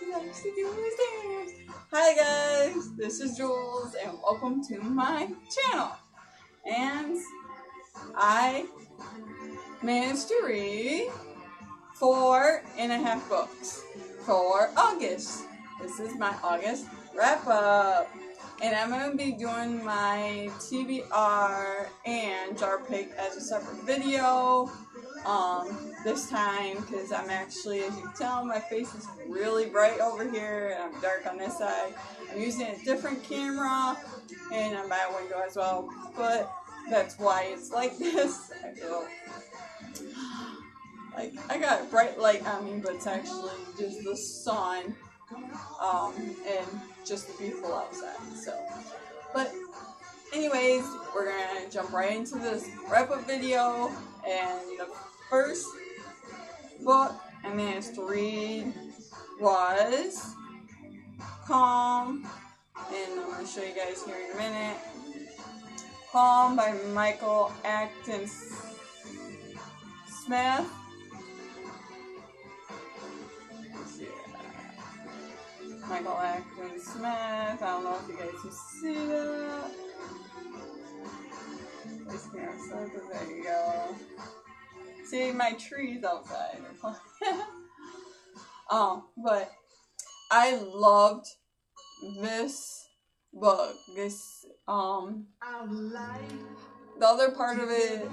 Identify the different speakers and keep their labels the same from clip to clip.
Speaker 1: She likes to do his dance. Hi guys, this is Jules and welcome to my channel. And I managed to read 4.5 books for August. This is my August wrap up. And I'm going to be doing my TBR and Jar Pick as a separate video this time, because I'm actually, as you can tell, my face is really bright over here and I'm dark on this side. I'm using a different camera and I'm by a window as well, but that's why it's like this. I feel like I got bright light on me, but it's actually just the sun and just the beautiful outside. So, but anyways, we're gonna jump right into this wrap-up video, and the first book I managed to read was Calm, and I'm gonna show you guys here in a minute. Calm by Michael Acton Smith. Michael Acton Smith. I don't know if you guys can see that. This camera says it. There you go. See my trees outside. But I loved this book. The other part of it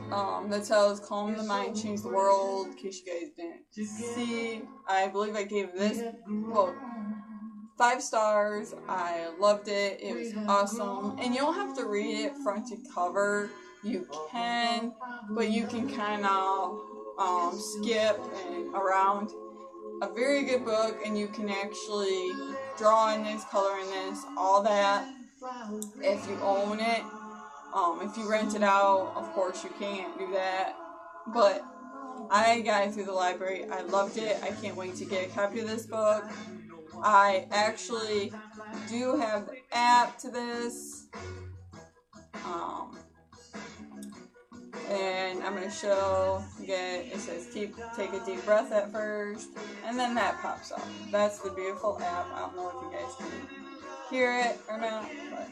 Speaker 1: that tells Calm the Mind, Change the World, in case you guys didn't see, I believe I gave this book 5 stars. I loved it. It was awesome. And you don't have to read it front to cover. You can, but you can kind of skip and around. A very good book, and you can actually draw in this, color in this, all that. If you own it, if you rent it out, of course you can't do that. But I got it through the library. I loved it. I can't wait to get a copy of this book. I actually do have the app to this, and I'm going to show, it says take a deep breath at first, and then that pops up. That's the beautiful app. I don't know if you guys can hear it or not, but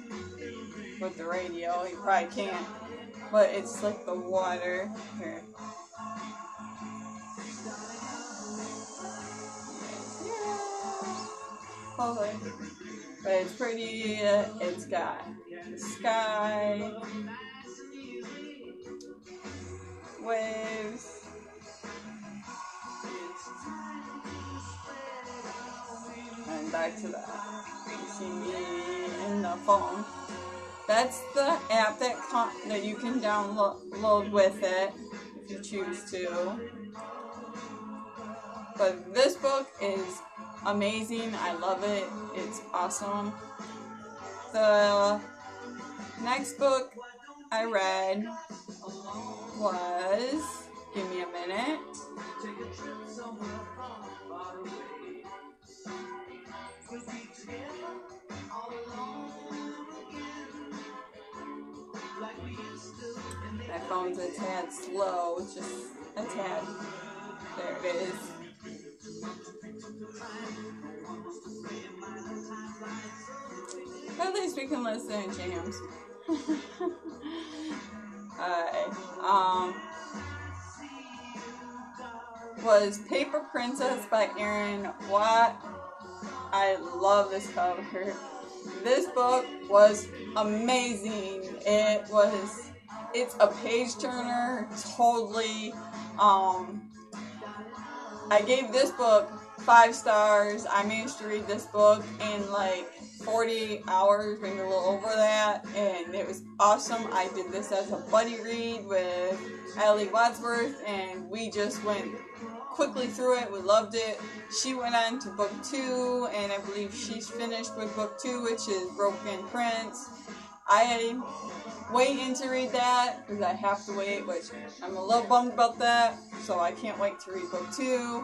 Speaker 1: with the radio, you probably can't, but it's like the water. Here. But it's pretty. It's got the sky, waves, and back to that. You see me in the phone. That's the app that you can download with it if you choose to. But this book is amazing. I love it. It's awesome. The next book I read was, give me a minute. My phone's a tad slow, just a tad. There it is. At least we can listen to jams. Was Paper Princess by Erin Watt. I love this cover. This book was amazing. It's a page turner, totally. I gave this book 5 stars. I managed to read this book in like 48 hours, maybe a little over that, and it was awesome. I did this as a buddy read with Allie Wadsworth, and we just went quickly through it. We loved it. She went on to book 2, and I believe she's finished with book 2, which is Broken Prince. I waiting to read that because I have to wait, which I'm a little bummed about that, so I can't wait to read book 2.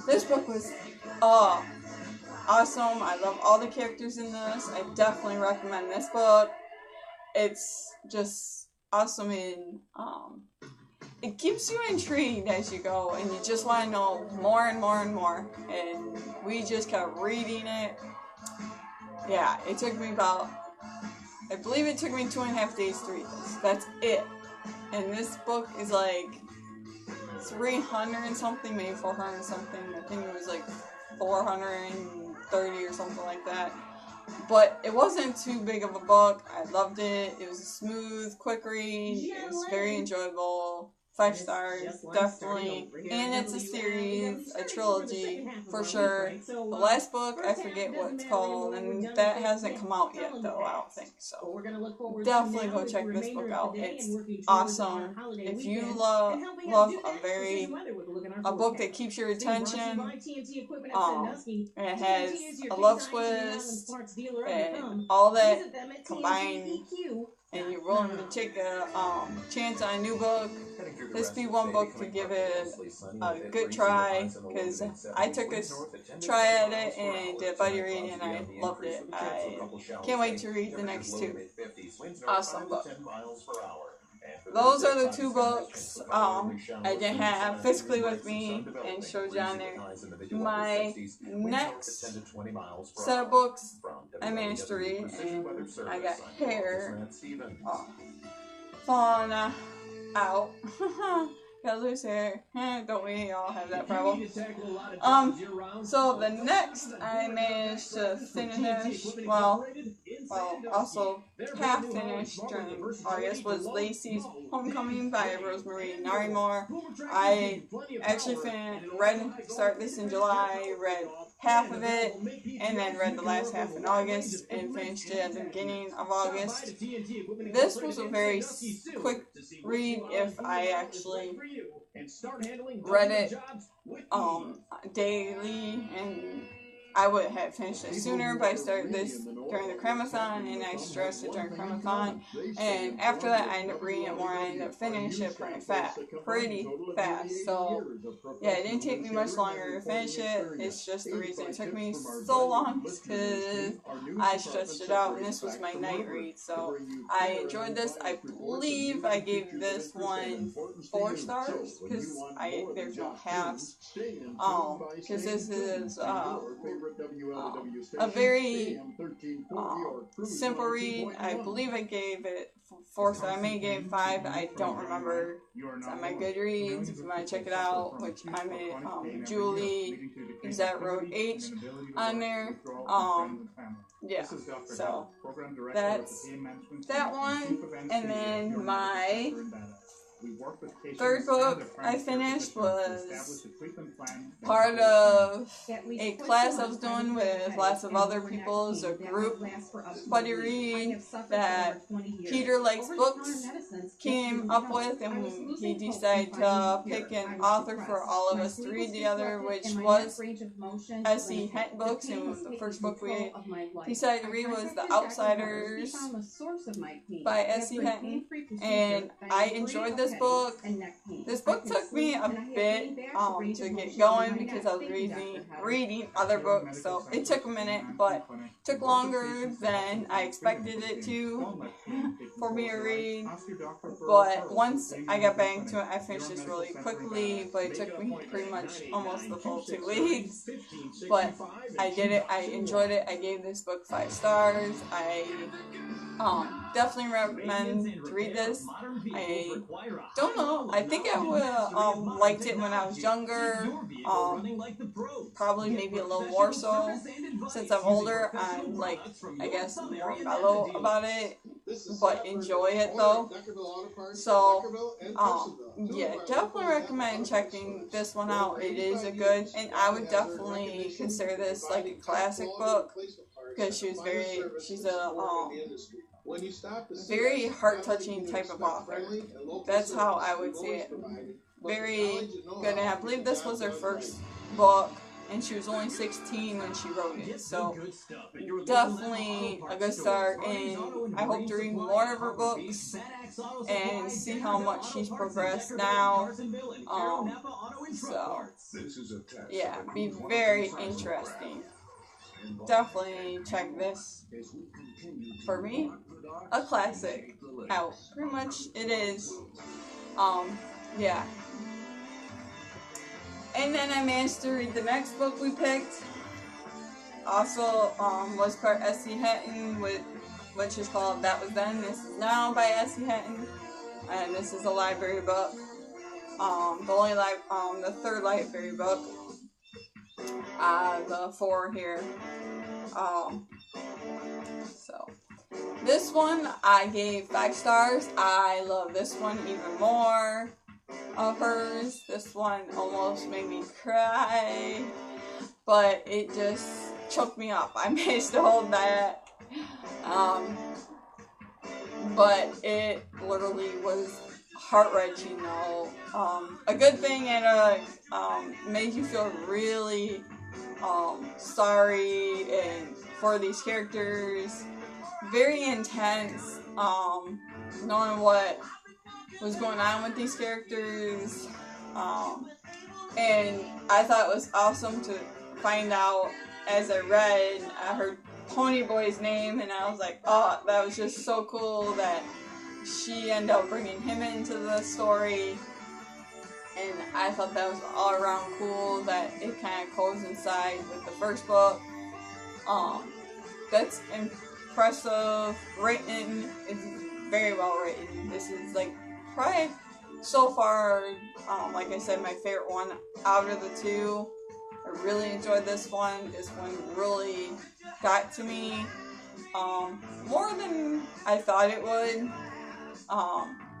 Speaker 1: This book was awesome. I love all the characters in this. I definitely recommend this book. It's just awesome in it keeps you intrigued as you go, and you just want to know more and more and more. And we just kept reading it. Yeah, it took me I believe it took me 2.5 days to read this. That's it. And this book is like 300 and something, maybe 400 and something. I think it was like 430 or something like that. But it wasn't too big of a book. I loved it. It was a smooth, quick read. It was very enjoyable. 5 stars, definitely. And it's a series, a trilogy, for sure. The last book, I forget what it's called, and that hasn't come out yet, though, I don't think so. Definitely go check this book out. It's awesome. If you love a book that keeps your attention, it has a love twist, and all that combined, and you're willing to take a chance on a new book, this be one book to give it a good try, because I took a try at it and did a buddy read, and I loved it. I can't wait to read the next 2. Awesome book. Those are the 2 books I didn't have physically with me and showed you on there. My next set of books I managed to read, and I got hair falling out. Got loose hair. Don't we all have that problem? So the next I managed to finish, also half finished during August, was Lacey's Homecoming by Rosemary Narimore. I actually started this in July, read half of it, and then read the last half in August, and finished it at the beginning of August. This was a very quick read if I actually read it daily, and I would have finished it sooner, but I started this during the Cremathon, and I stressed it during Cremathon, and after that I ended up reading it more, I ended up finishing it pretty fast, so yeah, it didn't take me much longer to finish it. It's just the reason it took me so long, because I stretched it out, and this was my night read, so I enjoyed this. I believe I gave this one 4 stars, because there's no halves, because this is a very simple read. I believe I gave it 4 stars. I may have gave 5. I don't remember. It's on my Goodreads if you want to check it out. Which I'm in. Julie is that wrote H on there. Yeah. So that's that one, and then my third book I finished was part of a class I was doing with lots of other people. It's a group buddy read that Peter Likes Books came up with, and he decided to pick an author for all of us to read together, which was S.E. Hinton books, and the first book we decided to read was The Outsiders by S.E. Hinton, and I enjoyed this book. This book took me a bit to get going, because I was reading other books, so it took a minute, but took longer than I expected it to for me to read. But once I got back into it, I finished this really quickly, but it took me pretty much almost the full 2 weeks. But I did it. I enjoyed it. I gave this book 5 stars. I definitely recommend to read this. I don't know. I think I would have liked it when I was younger. Probably maybe a little more so. Since I'm older, I'm like, I guess, more mellow about it. But enjoy it though. So, yeah, definitely recommend checking this one out. It is a good, and I would definitely consider this like a classic book, because she's a very heart-touching type of author. That's how I would say it. Very good, and I believe this was her first book, and she was only 16 when she wrote it, so definitely a good start, and I hope to read more of her books and see how much she's progressed now. So yeah, be very interesting. Definitely check this. For me, a classic out. Pretty much it is. yeah. And then I managed to read the next book we picked. Also, was part S.C. Hinton, which is called That Was Then, This Is Now by S.C. Hinton. And this is a library book. The third library book. The 4 here. So this one I gave 5 stars. I love this one even more of hers. This one almost made me cry, but it just choked me up. I managed to hold that. But it literally was heart-wrenching though. A good thing, and made you feel really sorry and for these characters. Very intense, knowing what was going on with these characters, and I thought it was awesome to find out as I read. I heard Ponyboy's name, and I was like, oh, that was just so cool that she ended up bringing him into the story. And I thought that was all around cool that it kind of coincides with the first book. That's impressive written. It's very well written. This is like probably so far, like I said, my favorite one out of the 2. I really enjoyed this one. This one really got to me more than I thought it would.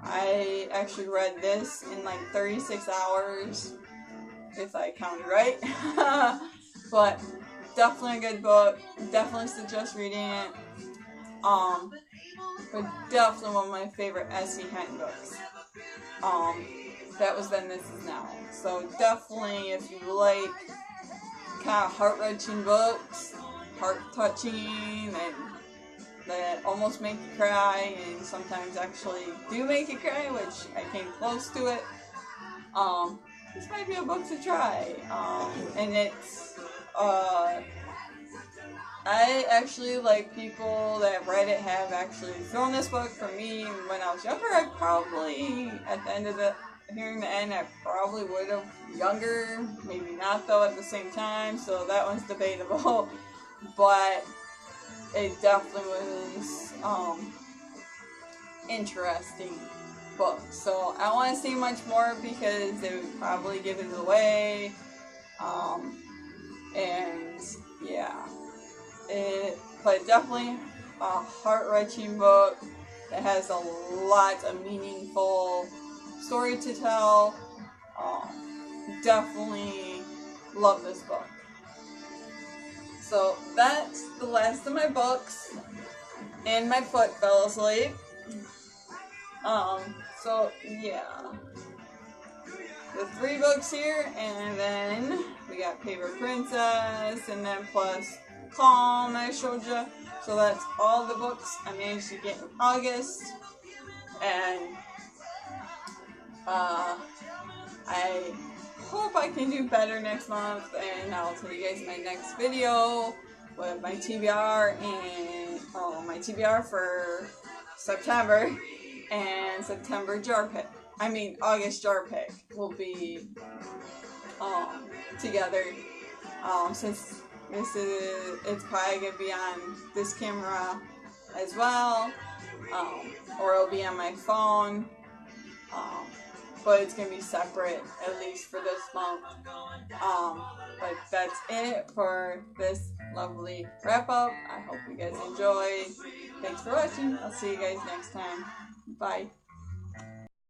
Speaker 1: I actually read this in like 36 hours, if I counted right. But definitely a good book. Definitely suggest reading it. But definitely one of my favorite S.C. Hinton books. That Was Then, This Is Now. So definitely, if you like kind of heart-wrenching books, heart-touching, and that almost make you cry, and sometimes actually do make you cry, which I came close to it. This might be a book to try. And it's, I actually, like, people that have read it have actually thrown this book. For me, when I was younger, I probably, at the end of hearing the end, I probably would have younger, maybe not though at the same time, so that one's debatable. But it definitely was interesting book. So I don't want to say much more because they would probably give it away. And yeah, but definitely a heart-wrenching book that has a lot of meaningful story to tell. Definitely love this book. So that's the last of my books, and my foot fell asleep. So yeah, the 3 books here, and then we got Paper Princess, and then plus Calm I showed you. So that's all the books I managed to get in August, and I hope I can do better next month, and I'll tell you guys my next video with my TBR and my TBR for September and September jar pick. I mean August jar pick will be together. Since it's probably gonna be on this camera as well, or it'll be on my phone. But it's going to be separate, at least for this month. But that's it for this lovely wrap-up. I hope you guys enjoyed. Thanks for watching. I'll see you guys next time. Bye.